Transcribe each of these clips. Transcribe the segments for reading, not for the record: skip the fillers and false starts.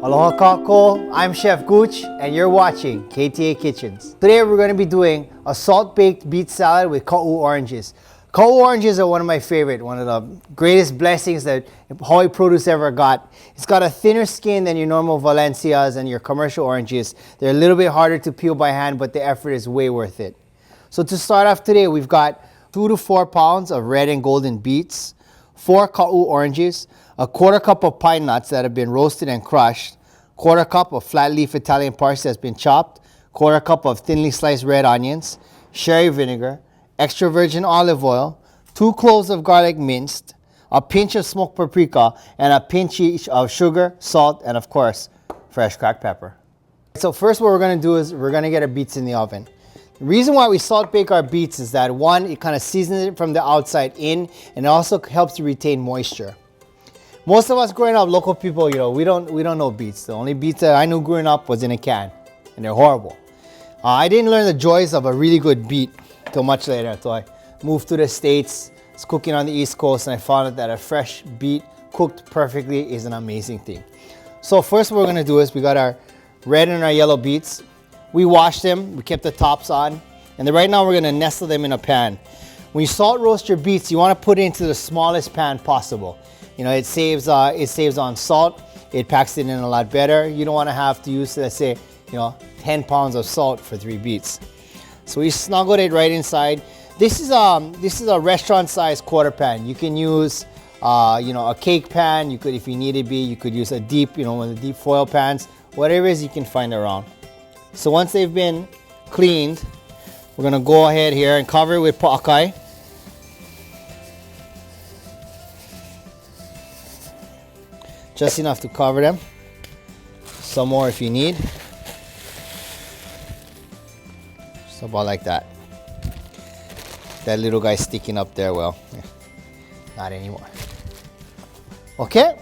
Aloha kako, I'm Chef Gooch and you're watching KTA Kitchens. Today we're going to be doing a salt-baked beet salad with ka'u oranges. Ka'u oranges are one of my favorite, one of the greatest blessings that Hawaii produce ever got. It's got a thinner skin than your normal Valencias and your commercial oranges. They're a little bit harder to peel by hand, but the effort is way worth it. So to start off today, we've got 2 to 4 pounds of red and golden beets, 4 ka'u oranges, a quarter cup of pine nuts that have been roasted and crushed, quarter cup of flat leaf Italian parsley that's been chopped, quarter cup of thinly sliced red onions, sherry vinegar, extra virgin olive oil, 2 cloves of garlic minced, a pinch of smoked paprika, and a pinch each of sugar, salt, and of course, fresh cracked pepper. So first what we're going to do is we're going to get our beets in the oven. The reason why we salt bake our beets is that one, it kind of seasons it from the outside in, and it also helps to retain moisture. Most of us growing up, local people, we don't know beets. The only beets that I knew growing up was in a can, and they're horrible. I didn't learn the joys of a really good beet till much later. Until I moved to the States, was cooking on the East Coast, and I found out that a fresh beet cooked perfectly is an amazing thing. So first what we're gonna do is we got our red and our yellow beets. We washed them, we kept the tops on, and then right now we're gonna nestle them in a pan. When you salt roast your beets, you wanna put it into the smallest pan possible. It saves on salt. It packs it in a lot better. You don't want to have to use, let's say, 10 pounds of salt for 3 beets. So we snuggled it right inside. This is a restaurant-sized quarter pan. You can use, a cake pan. You could, if you need to be, you could use a deep, one of the deep foil pans. Whatever it is you can find around. So once they've been cleaned, we're gonna go ahead here and cover it with pa'akai. Just enough to cover them. Some more if you need. Just about like that. That little guy sticking up there, well, not anymore. Okay,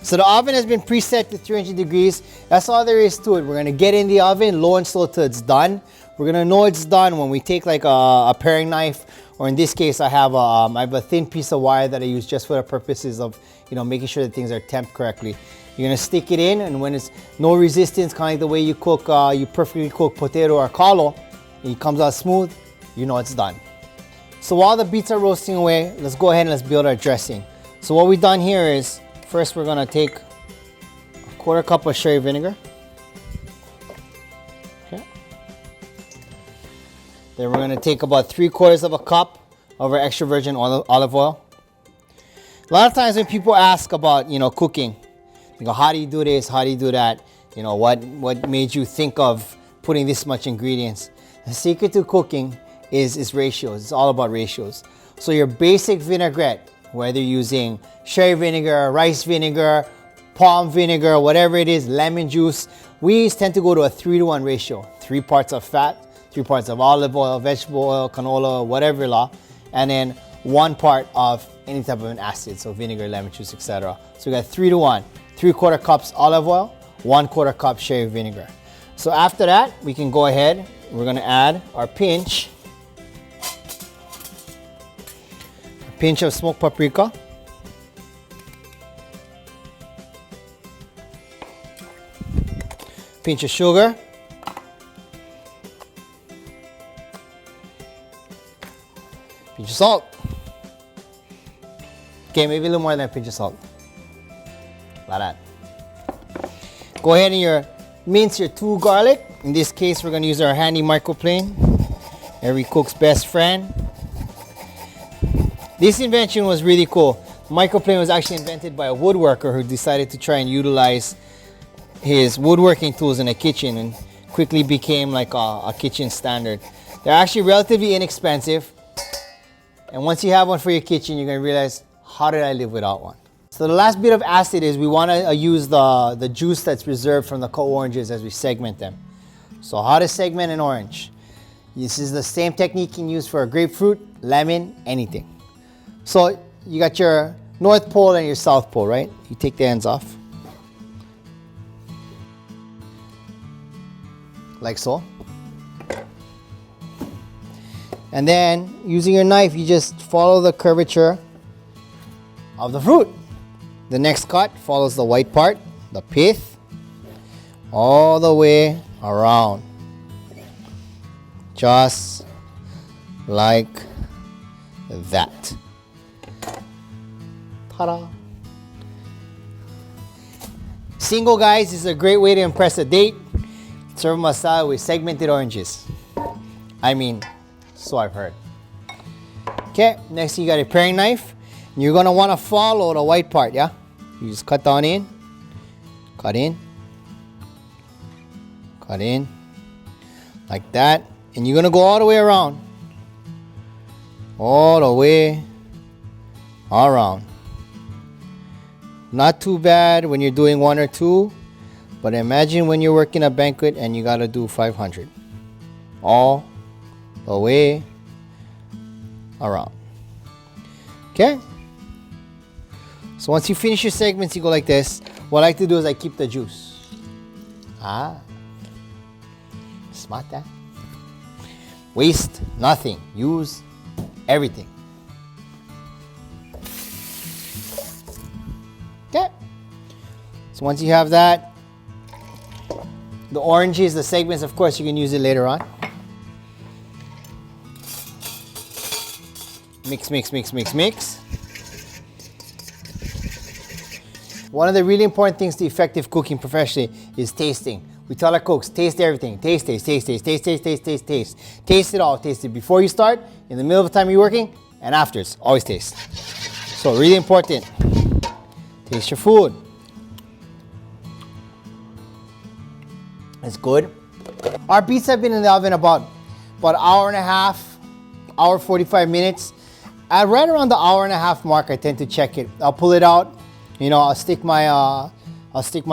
so the oven has been preset to 300 degrees. That's all there is to it. We're gonna get in the oven low and slow till it's done. We're gonna know it's done when we take like a paring knife, or in this case I have a thin piece of wire that I use just for the purposes of making sure that things are temped correctly. You're gonna stick it in, and when it's no resistance, kind of like the way you cook, you perfectly cook potato or kalo, and it comes out smooth, it's done. So while the beets are roasting away, let's go ahead and let's build our dressing. So what we've done here is, first we're gonna take a quarter cup of sherry vinegar. Okay. Then we're gonna take about 3/4 of a cup of our extra virgin olive oil. A lot of times when people ask about, cooking, they go, how do you do this? How do you do that? What made you think of putting this much ingredients? The secret to cooking is ratios. It's all about ratios. So your basic vinaigrette, whether you're using sherry vinegar, rice vinegar, palm vinegar, whatever it is, lemon juice, we tend to go to a 3-to-1 ratio. 3 parts of fat, 3 parts of olive oil, vegetable oil, canola, whatever and then 1 part of any type of an acid, so vinegar, lemon juice, etc. So we got 3-to-1, 3/4 cups olive oil, 1/4 cup sherry vinegar. So after that, we can go ahead, we're gonna add our pinch of smoked paprika, pinch of sugar, pinch of salt. Okay, maybe a little more than a pinch of salt. Like that. Go ahead and mince your 2 garlic. In this case, we're going to use our handy microplane. Every cook's best friend. This invention was really cool. Microplane was actually invented by a woodworker who decided to try and utilize his woodworking tools in a kitchen, and quickly became like a kitchen standard. They're actually relatively inexpensive. And once you have one for your kitchen, you're going to realize, how did I live without one? So the last bit of acid is we want to use the juice that's reserved from the ka'u oranges as we segment them. So how to segment an orange? This is the same technique you can use for a grapefruit, lemon, anything. So you got your North Pole and your South Pole, right? You take the ends off. Like so. And then using your knife, you just follow the curvature of the fruit. The next cut follows the white part, the pith. all the way around. Just like that. Ta-da! Single, guys, is a great way to impress a date. Serve them a salad with segmented oranges. I mean, so I've heard. Okay, next you got a paring knife. You're gonna wanna follow the white part, yeah? You just cut down in, cut in, cut in, like that. And you're gonna go all the way around. All the way around. Not too bad when you're doing 1 or 2, but imagine when you're working a banquet and you gotta do 500. All the way around. Okay? So once you finish your segments, you go like this. What I like to do is I keep the juice. Ah. Smart, that. Waste nothing. Use everything. Okay. So once you have that, the oranges, the segments, of course, you can use it later on. Mix, mix, mix, mix, mix. One of the really important things to effective cooking professionally is tasting. We tell our cooks, taste everything. Taste, taste, taste, taste, taste, taste, taste, taste, taste. Taste it all. Taste it before you start, in the middle of the time you're working, and afterwards. Always taste. So really important. Taste your food. It's good. Our beets have been in the oven about an hour and a half, hour 45 minutes. At right around the hour and a half mark, I tend to check it. I'll pull it out. You know, I'll stick my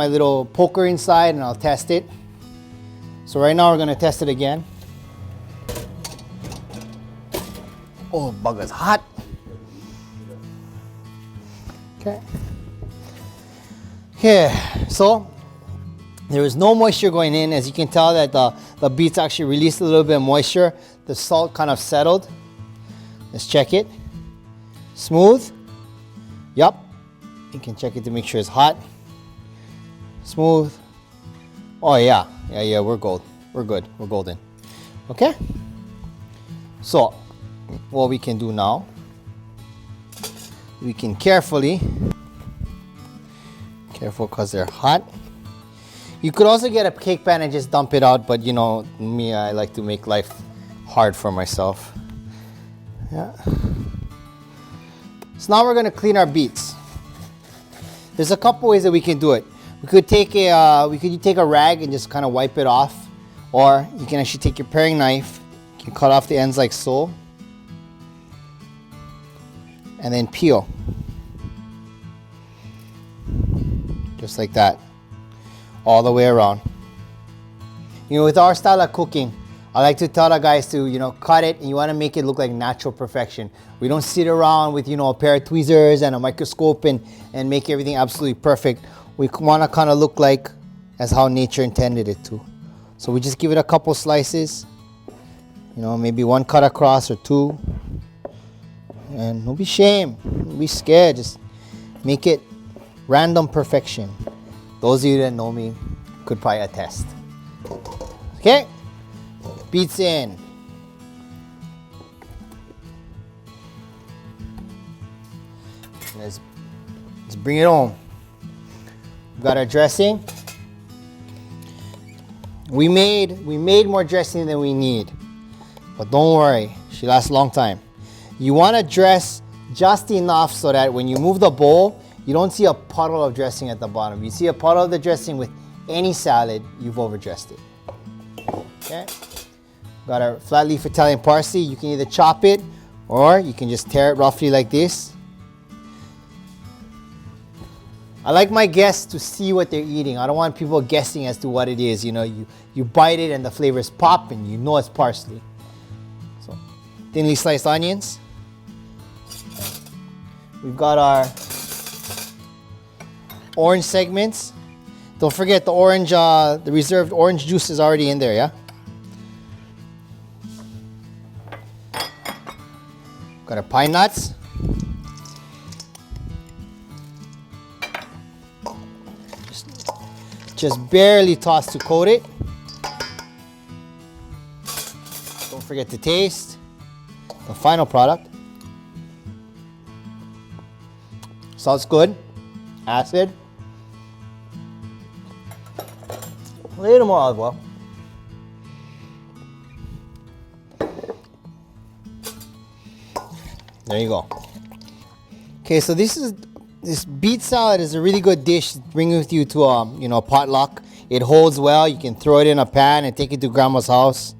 little poker inside and I'll test it. So right now we're gonna test it again. Oh, bugger's hot. Okay. Here, so there is no moisture going in. As you can tell that the beets actually released a little bit of moisture. The salt kind of settled. Let's check it. Smooth. Yup. You can check it to make sure it's hot. Smooth. Oh yeah, we're gold. We're good. We're golden. Okay. So, what we can do now, we can careful because they're hot. You could also get a cake pan and just dump it out, but you know me, I like to make life hard for myself. Yeah. So now we're gonna clean our beets. There's a couple ways that we can do it. We could take a rag and just kind of wipe it off, or you can actually take your paring knife, you can cut off the ends like so, and then peel, just like that, all the way around. You know, with our style of cooking, I like to tell our guys to, you know, cut it and you want to make it look like natural perfection. We don't sit around with, you know, a pair of tweezers and a microscope and make everything absolutely perfect. We want to kind of look like as how nature intended it to. So we just give it a couple slices, you know, maybe 1 cut across or 2. And don't be ashamed, don't be scared, just make it random perfection. Those of you that know me could probably attest. Okay, beets in. Let's bring it home. We've got our dressing. We made more dressing than we need, but don't worry, she lasts a long time. You want to dress just enough so that when you move the bowl, you don't see a puddle of dressing at the bottom. You see a puddle of the dressing with any salad, you've overdressed it. Okay. Got our flat leaf Italian parsley. You can either chop it or you can just tear it roughly like this. I like my guests to see what they're eating. I don't want people guessing as to what it is. You know, you bite it and the flavors pop and you know it's parsley. So, thinly sliced onions. We've got our orange segments. Don't forget the orange, the reserved orange juice is already in there, yeah? Got our pine nuts. Just barely toss to coat it. Don't forget to taste the final product. Salt's good. Acid. A little more olive oil. There you go. Okay, so this beet salad is a really good dish to bring with you to a potluck. It holds well. You can throw it in a pan and take it to grandma's house.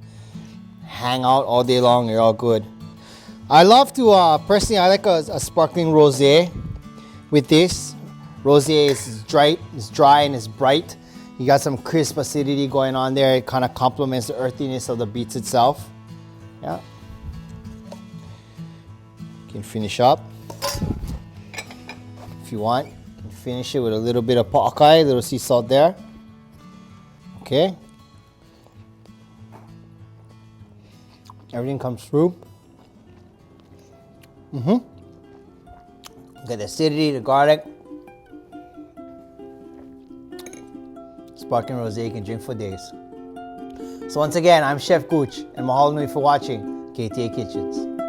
Hang out all day long. You're all good. I love to personally. I like a sparkling rosé with this. Rosé is dry and it's bright. You got some crisp acidity going on there. It kind of complements the earthiness of the beets itself. Yeah. You can finish up if you want. You can finish it with a little bit of potluck, a little sea salt there. Okay. Everything comes through. Got the acidity, the garlic. Sparkling rosé you can drink for days. So once again, I'm Chef Gooch, and mahalo nui for watching KTA Kitchens.